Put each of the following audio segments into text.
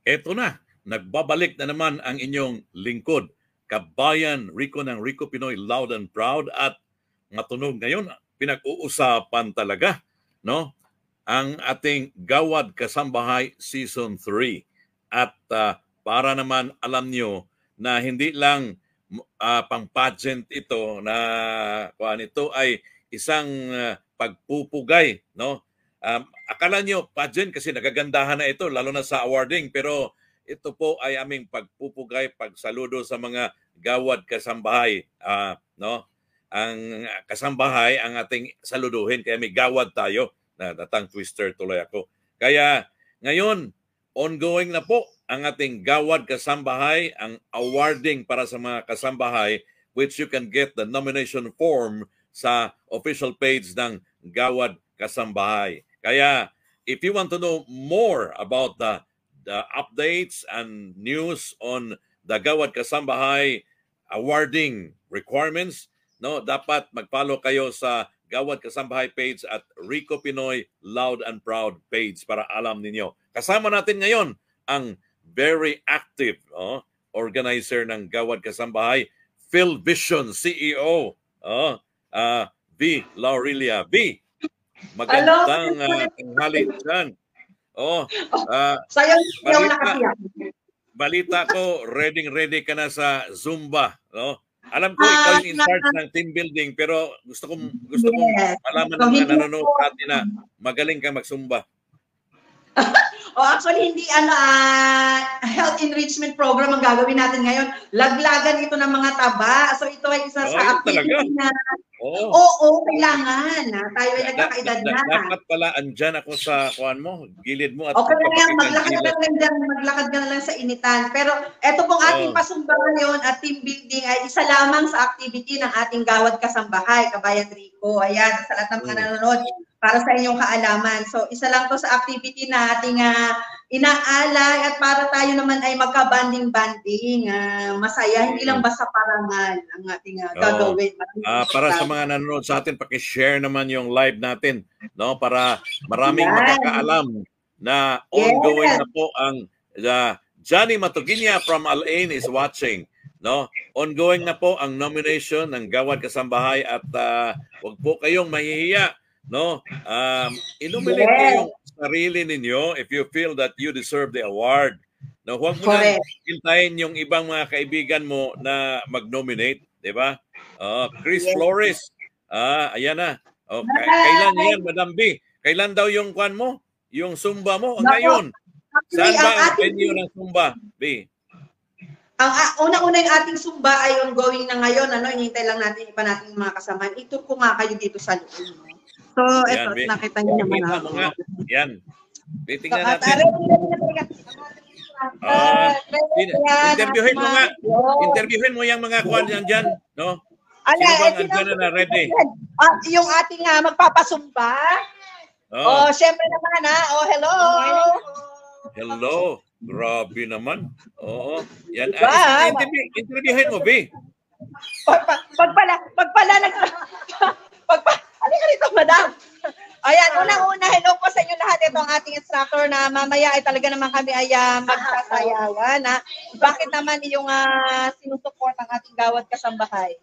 Eto na, nagbabalik na naman ang inyong lingkod, kabayan Rico ng Rico Pinoy Loud and Proud, at matunog ngayon, pinag-uusapan talaga, no? Ang ating Gawad Kasambahay Season 3. At para naman alam nyo na hindi lang pang-pageant ito, na ito ay isang pagpupugay, no? Akala nyo pageant kasi nagagandahan na ito, lalo na sa awarding, pero ito po ay aming pagpupugay, pagsaludo sa mga Gawad Kasambahay, no? Ang kasambahay ang ating saluduhin, kaya may gawad tayo. Natang twister tuloy ako. Kaya ngayon, ongoing na po ang ating Gawad Kasambahay, ang awarding para sa mga kasambahay, which you can get the nomination form sa official page ng Gawad Kasambahay. Kaya if you want to know more about the updates and news on the Gawad Kasambahay awarding requirements, no, dapat mag-follow kayo sa Gawad Kasambahay page at Rico Pinoy Loud and Proud page para alam ninyo. Kasama natin ngayon ang very active organizer ng Gawad Kasambahay, Phil Vision CEO, V. Laurelia. V, magandang tanghali dyan. Balita ko, ready ka na sa Zumba, no? Alam ko ikaw yung in charge ng team building, pero gusto kong malaman ng mga nanonood natin na magaling ka mag-Zumba. Actually, hindi health enrichment program ang gagawin natin ngayon. Laglagan ito ng mga taba. So ito ay isa sa activity na kailangan. Tayo ay nagkakaedad na. Dapat pala andyan ako sa gilid mo. At maglakad ka na lang sa initan. Pero ito pong ating pasumba ngayon at team building ay isa lamang sa activity ng ating Gawad Kasambahay, Kabayan Rico. Ayan, sa lahat ng mga nanonood, para sa inyong kaalaman. So, isa lang to sa activity na ating inaalay at para tayo naman ay magka-banding-banding. Masaya, hindi lang basta parangal ang ating gagawin. Para sa mga nanonood sa atin, pakishare naman yung live natin, no? Para maraming makakaalam na ongoing na po ang Johnny Matuginia from Al-Ain is watching. No? Ongoing na po ang nomination ng Gawad Kasambahay at huwag po kayong mahihiya. No, inumilit niyo yung sarili ninyo if you feel that you deserve the award. No, huwag mo na hintayin yung ibang mga kaibigan mo na mag-nominate, di ba? Chris Flores, ayan na. Kailan yan, Madam B? Kailan daw yung kwan mo? Yung Zumba mo? Ngayon. Saan ba ang venue ng Zumba, B? Ang una-una yung ating Zumba ay ongoing na ngayon. Hinihintay lang natin iba natin yung mga kasamahan. Ito ko nga kayo dito sa loob. So, ito, nakita niyo naman ako. Yan. Titingnan natin. Interviewin mo nga. Interviewin mo yung mga kuwan dyan. No? Sino bang andyan na ready? Yung ating magpapasumba. Siyempre naman hello. Hello. Grabe naman. Yan. Interviewin mo, B. Halika rito, madam. Ayan, unang-una, hello po sa inyo lahat. Ito ang ating instructor na mamaya ay talaga naman kami ay magsasayawan. Bakit naman yung sinusuport ang ating Gawad Kasambahay?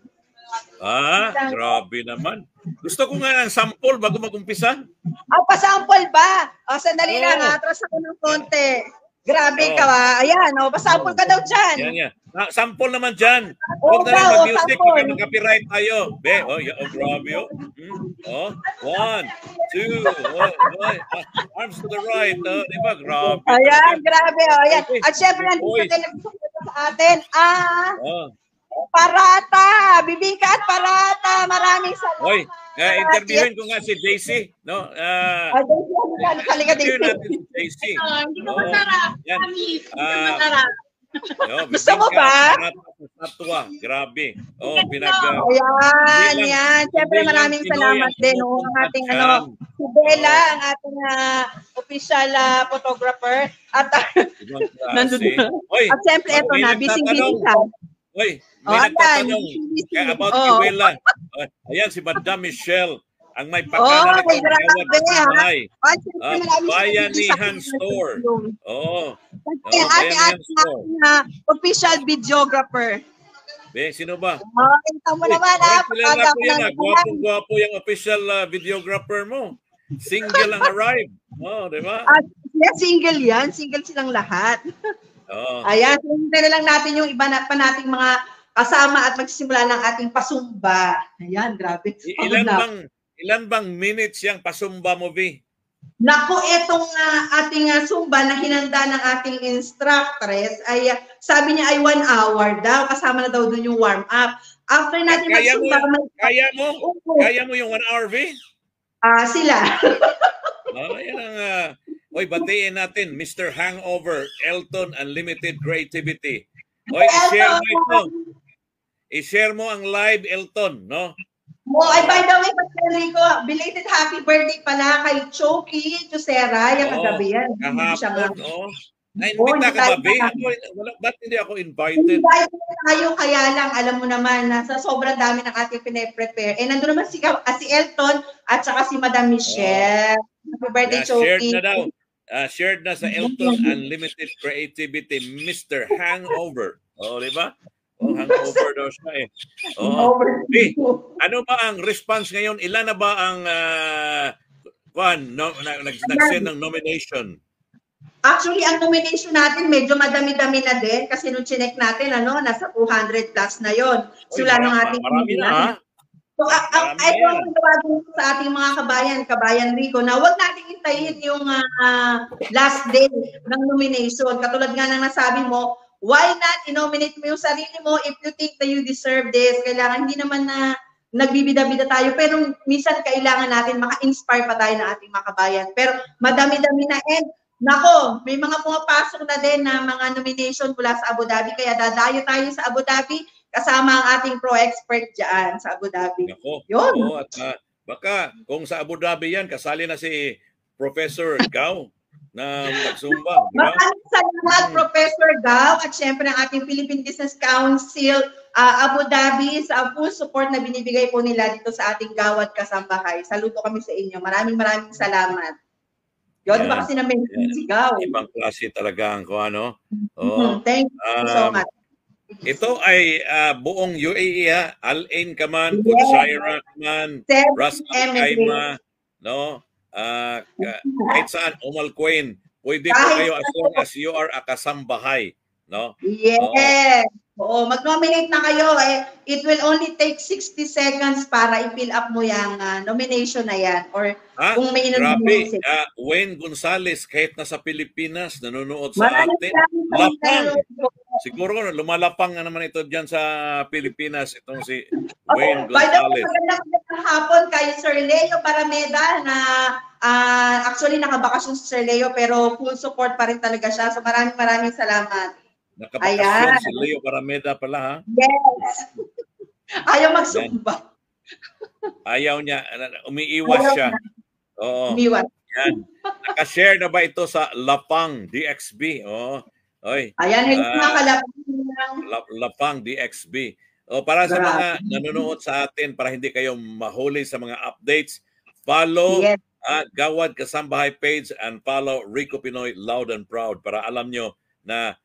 Grabe naman. Gusto ko nga ng sample bago mag-umpisa. Pa-sample ba? Sandali lang, atras ako ng konti. Grabe ka ba? Ayan, pa-sample ka daw dyan. Yan. Sample naman dyan. Huwag na lang mag-music, mag-copyright tayo. Grabe. 1, 2, arms to the right. Di ba? Grabe. Ayan, grabe. Ayan. At syempre, nandito sa atin, Parata. Bibingka at Parata. Maraming salamat. Interviewin ko nga si JC, no? Interviewin natin si JC. Hindi ko masarap. Gusto mo ba? Natwa, grabe. Yan. Siyempre maraming salamat din ang ating si Bella, ang ating official photographer. At at siyempre ito na, busy-busy siya. May nagtatanong about Iwela. Ayan, si Madam Michelle. ang may pakana ng Gawad Kasambahay. Bayanihan Bayanihan Store. Oo. Bayanihan Store. Official videographer. Sino ba? Kita mo naman kilala ko yan. Gwapong-gwapo yung official videographer mo. Single ang arrive. Di ba? Single yan. Single silang lahat. Ayan. Hintay na lang natin yung iba pa nating mga kasama at magsisimula ng ating pasumba. Ayan, grabe. Ilan bang minutes yung pasumba mo, Vi? Naku, itong ating sumba na hinanda ng ating instructress ay sabi niya ay 1 hour daw. Kasama na daw dun yung warm-up. After natin magsumba... Kaya mo yung 1 hour, Vi? Sila. Yan ang... batiin natin, Mr. Hangover, Elton Unlimited Creativity. I-share mo ito. I-share mo ang live, Elton, no? By the way, Enrico, belated happy birthday pala kay Choki Chusera. Yung kagabi yan. Kahapon, Na-invita ka ba, Be? Ba't hindi ako invited? Invited tayo, kaya lang, alam mo naman, sa sobrang dami ng ating pine-prepare. Nandun naman si Elton at saka si Madam Michelle. Happy birthday, Choki. Shared na daw. Shared na sa Elton Unlimited Creativity, Mr. Hangover. Di ba? Hangover daw siya eh. Ano ba ang response ngayon? Ilan na ba ang nag-send ng nomination? Actually, ang nomination natin medyo madami-dami na din kasi nung chinek natin, nasa 200 plus na yon. Sula ng ating marami na. So, ito ang tawagin sa ating mga kabayan Rico, na huwag natin hintayin yung last day ng nomination. Katulad nga ng nasabi mo, why not i-nominate mo yung sarili mo if you think that you deserve this? Kailangan, hindi naman na nagbibida-bida tayo, pero minsan kailangan natin maka-inspire pa tayo ng ating mga kabayan. Pero madami-dami na, and nako, may mga pumapasok na din na mga nomination mula sa Abu Dhabi, kaya dadayo tayo sa Abu Dhabi, kasama ang ating pro-expert dyan sa Abu Dhabi. Nako, yun. At baka kung sa Abu Dhabi yan, kasali na si Professor Gao na magsumba. Maraming salamat, Professor Gao, at syempre ang ating Philippine Business Council Abu Dhabi sa full support na binibigay po nila dito sa ating Gawad Kasambahay. Saludo kami sa inyo. Maraming salamat. Yun ba kasi na-mention si Gao? Ibang klase talaga ang ano. Thank you so much. Ito ay buong UAE Al-Ain ka man, Putsaira ka man, Ras Al-Khaimah, no? Kahit saan, Queen, pwede po kayo as long as you are a kasambahay, no? Yes. Mag-nominate na kayo. It will only take 60 seconds para i-fill up mo yung nomination na yan. Or kung may grabe, Wayne Gonzales, kahit nasa Pilipinas, nanonood sa atin. Lapang. Siguro lumalapang na naman ito dyan sa Pilipinas, itong si Wayne Gonzales. By the way, magandang hapon kay Sir Leo Parameda na actually nakabakasyon si Sir Leo pero full support pa rin talaga siya. So maraming salamat. Nakabakasyon si Leo Parameda pala, ha? Yes. Ayaw magsumba. Ayaw niya. Umiiwas siya. Oo. Umiiwas. Yan. Nakashare na ba ito sa Lapang DXB? Ayan, Lapang DXB. Para sa mga nanonood sa atin, para hindi kayo mahuli sa mga updates, follow Gawad Kasambahay page and follow Rico Pinoy Loud and Proud para alam nyo na,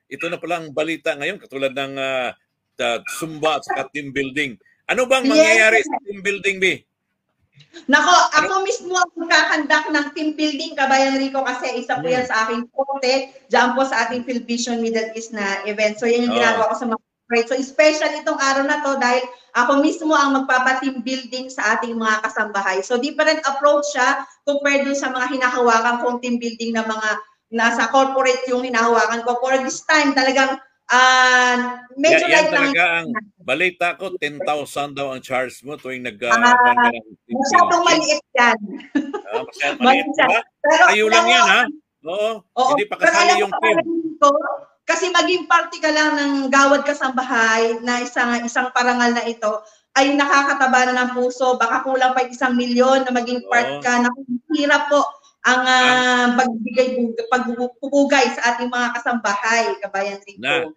ito na palang balita ngayon, katulad ng Sumba at saka team building. Ano bang mangyayari sa team building, B? Nako, ako mismo ang magkakandak ng team building, Kabayan Rico, kasi isa po yan sa aking forte, dyan po sa ating Philvision Middle East na event. So yan yung ginagawa ko sa mga corporate. So special itong araw na to dahil ako mismo ang magpapa-team building sa ating mga kasambahay. So different approach siya compared dun sa mga hinahawakan kong team building na mga nasa corporate yung hinahawakan ko. For this time, talagang medyo yan talaga ang balita ko, 10,000 daw ang charge mo tuwing masyadong maliit yan. Masyadong maliit ba? Tayo lang yan, ha? Oo. Hindi pa kasali yung team. Kasi maging party ka lang ng Gawad Kasambahay na isang parangal na ito ay nakakataba na ng puso. Baka kulang pa 1 milyon na maging part ka. Hirap po ang pagpupugay sa ating mga kasambahay, Kabayan Rico.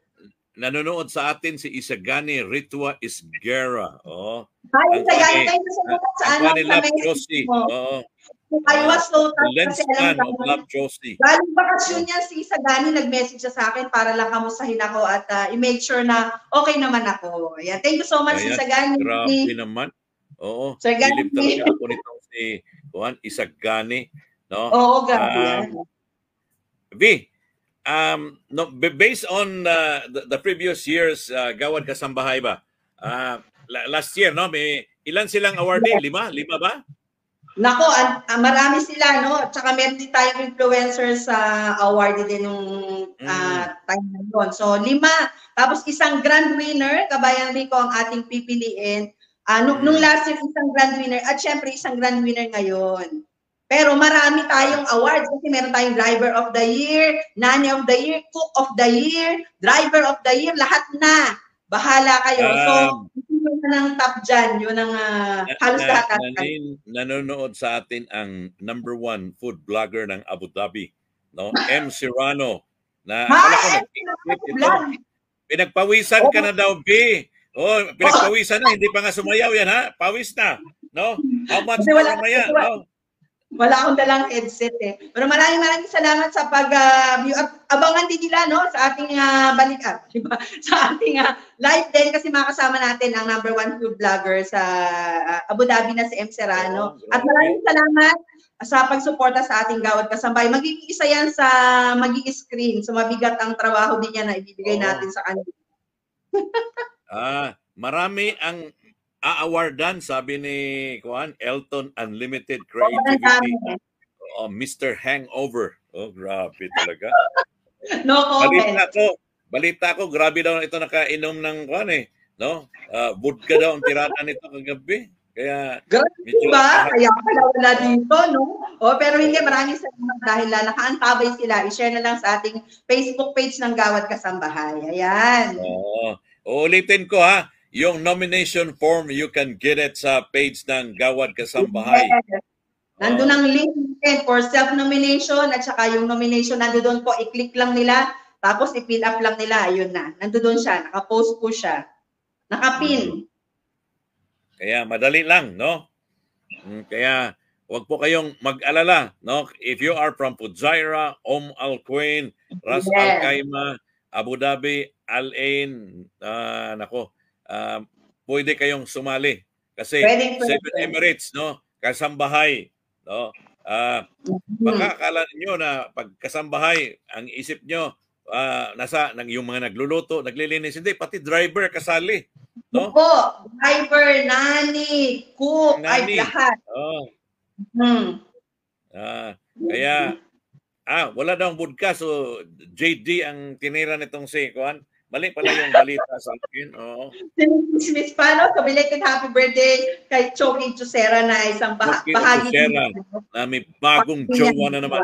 nanonood sa atin si Isagani Ritua Isguera. Oh. Hi, Ang Isagani, kuwani, thank you so much sa ang ano kuwani sa Love message Josie. mo. Oo. I was so touched kasi Lensman alam of ko, Love Josie. galing bakasyon niya si Isagani, nag-message siya sa akin para lang kamustahin ako at i-make sure na okay naman ako. Ayan. Thank you so much, Ayan, Isagani. grabe naman. Oo, Sir Gani. bilib talaga ako nitong si Juan Isagani. No? Oo, grabe yan. V, no, based on the previous years, Gawad Kasambahay ba? Last year, no? May ilan silang awardee? 5? 5 ba? Nako, marami sila, no? Tsaka meron din tayong influencers sa award din nung time na yun. So, 5. Tapos isang grand winner, Kabayan Rico ang ating pipiliin. Nung last year, isang grand winner. At syempre, isang grand winner ngayon. Pero marami tayong awards kasi meron tayong Driver of the Year, Nanny of the Year, Cook of the Year, Driver of the Year, lahat na. Bahala kayo. So, yun ang top dyan. Yun ang halos lahat. Nanonood sa atin ang #1 food blogger ng Abu Dhabi. No? M. Serrano. Na, pinagpawisan ka na daw, B. Oh, pinagpawisan na. Hindi pa nga sumayaw yan, ha? Pawis na. No? How much para maya? No? Wala akong dalang headset eh. Pero maraming salamat sa pag-view. Abangan din nila, no, sa ating balikan, diba? Sa ating live din kasi makasama natin ang #1 food vlogger sa Abu Dhabi na si M. Serrano. At maraming salamat sa pagsuporta sa ating Gawad Kasambay. Magiging isa yan sa magiging screen. So mabigat ang trabaho din yan na ibibigay natin sa kanila. Marami ang aawardan, sabi ni Juan, Elton Unlimited Creativity. Mr. Hangover. Oh, grabe talaga. No comment. Balita ko, grabe daw ito nakainom ng Juan eh. No? Vodka daw ang tirada nito kagabi. Kaya medyo ba? Kaya pala wala dito, no? Pero hindi, maraming salamat dahil nakaantabay sila. I-share na lang sa ating Facebook page ng Gawad Kasambahay. Ayan. Ulitin ko ha. Yung nomination form, you can get it sa page ng Gawad Kasambahay. Yes. Nandun ang link for self-nomination at saka yung nomination nandoon po, i-click lang nila, tapos i-fill up lang nila, ayun na. Nandoon siya, naka-post po siya. Naka-pin. Kaya madali lang, no? Kaya wag po kayong mag-alala, no? If you are from Fujairah, Al Quwain, Ras Al Khaimah, Abu Dhabi, Al Ain, pwede kayong sumali kasi 7 Emirates, no? Kasambahay, no? Baka akala niyo na pag kasambahay ang isip niyo nasa yung mga nagluluto, naglilinis, hindi, pati driver kasali, no? Driver, nanny, cook, ay lahat. Kaya wala daw ang vodka, so JD ang tinira nitong si Juan. Mali pala yung balita sa akin. Miss Pano, so belated happy birthday kay Choki Chusera na isang bahagi. Na may bagong jowa na naman.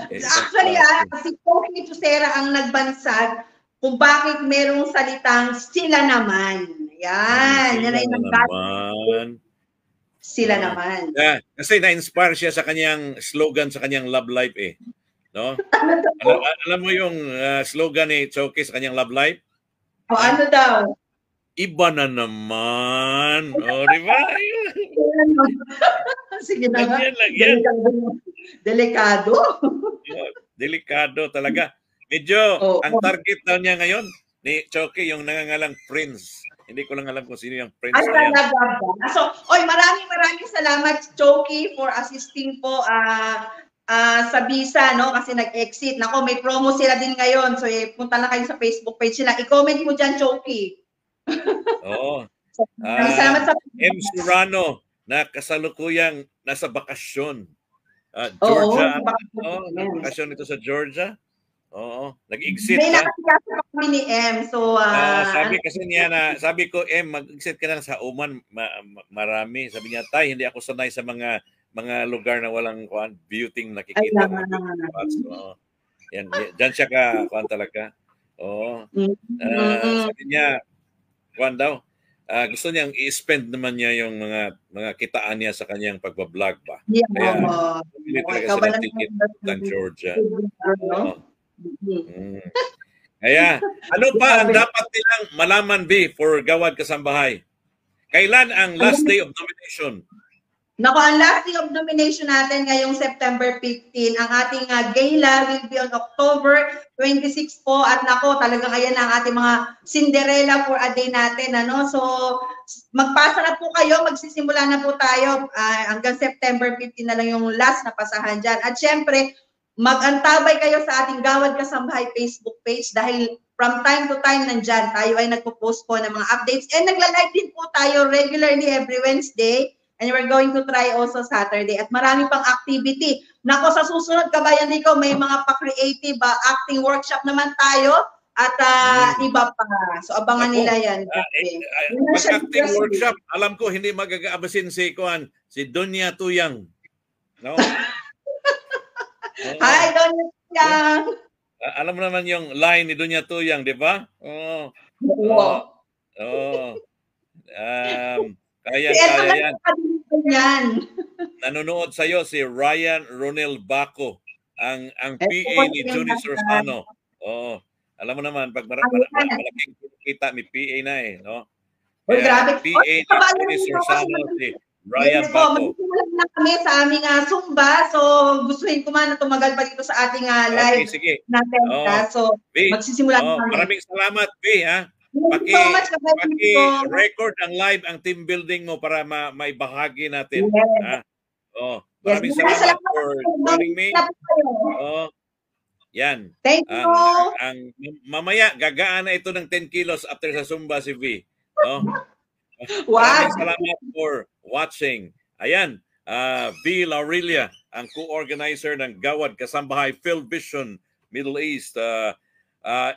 Actually, si Choki Chusera ang nagbansag kung bakit merong salitang sila naman. Yan. Yan ay naman. Sila naman. Kasi na-inspire siya sa kanyang slogan sa kanyang love life eh. No? Alam mo yung slogan ni Choki sa kanyang love life? Ano daw? Iba na naman. Di ba? Sige na nga. Delikado. Delikado talaga. Medyo, ang target daw niya ngayon ni Choki, yung nangangalang Prince. Hindi ko lang alam kung sino yung Prince na yan. So, maraming salamat, Choki, for assisting po sa visa, no? Kasi nag-exit. Nako, may promo sila din ngayon. So, punta na kayo sa Facebook page sila. I-comment mo dyan, Choki. Salamat sa M. Serrano na kasalukuyang nasa bakasyon. Georgia. Bakasyon ito sa Georgia. Nag-exit. May nakakita kami ni M. So, sabi kasi niya na, sabi ko, M, mag-exit ka na sa Oman. Marami. Sabi niya, Tay, hindi ako sanay sa mga lugar na walang beauty nakikita. Yan, diyan siya talaga. Sabi niya, daw, gusto niyang i-spend naman niya yung mga kitaan niya sa kanyang pagbablog ba. Kaya, pili talaga siya ng ticket ng Georgia. Kaya, ano pa ang dapat nilang malaman, B, for Gawad Kasambahay? Kailan ang last day of nomination? Nako, ang last day of nomination natin ngayong September 15. Ang ating gala will be on October 26 po. At nako, talagang ayan ang ating mga Cinderella for a day natin. Ano? So, magpasa na po kayo. Magsisimula na po tayo. Hanggang September 15 na lang yung last na pasahan dyan. At syempre, mag-antabay kayo sa ating Gawad Kasambahay Facebook page dahil from time to time nandyan tayo ay nagpo-post po ng mga updates. And nagla-live din po tayo regularly every Wednesday. And we're going to try also Saturday. At marami pang activity. Nako, sa susunod, Kabayan Rico, may mga pa-creative acting workshop naman tayo. At iba pa. So, abangan nila yan. Mag-acting workshop, alam ko, hindi magagaabasin si Donya Tuyang. No? Hi, Donya Tuyang. Alam mo naman yung line ni Donya Tuyang, di ba? Kaya yan. Nanonood sa iyo si Ryan Ronel Baco, ang PA ni Johnny Sorsano. Alam mo naman pag malaking kita may PA na no. Grabe. PA ni Johnny Sorsano si Ryan Baco. Magsisimula na kami sa aming Zumba. So gustuhin ko man na tumagal pa dito sa ating live natin. So magsisimula na kami. Maraming salamat, B, ha. Paki-record ang live ang team building mo para maibahagi natin. Yes. Maraming salamat for joining me. Yan. Thank you. Mamaya, gagaan na ito ng 10 kilos after sa Zumba si V. Wow. Maraming salamat for watching. Ayan, V. Laurelia, ang co-organizer ng Gawad Kasambahay Field Vision Middle East.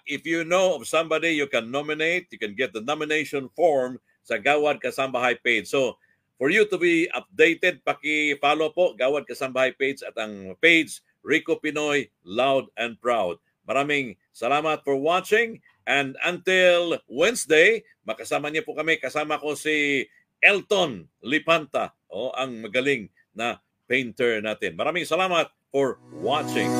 If you know of somebody you can nominate, you can get the nomination form sa Gawad Kasambahay page. So, for you to be updated, paki-follow po Gawad Kasambahay page at ang page Rico Pinoy Loud and Proud. Maraming salamat for watching and until Wednesday, makasama niyo po kami. Kasama ko si Elton Lipanta, ang magaling na painter natin. Maraming salamat for watching.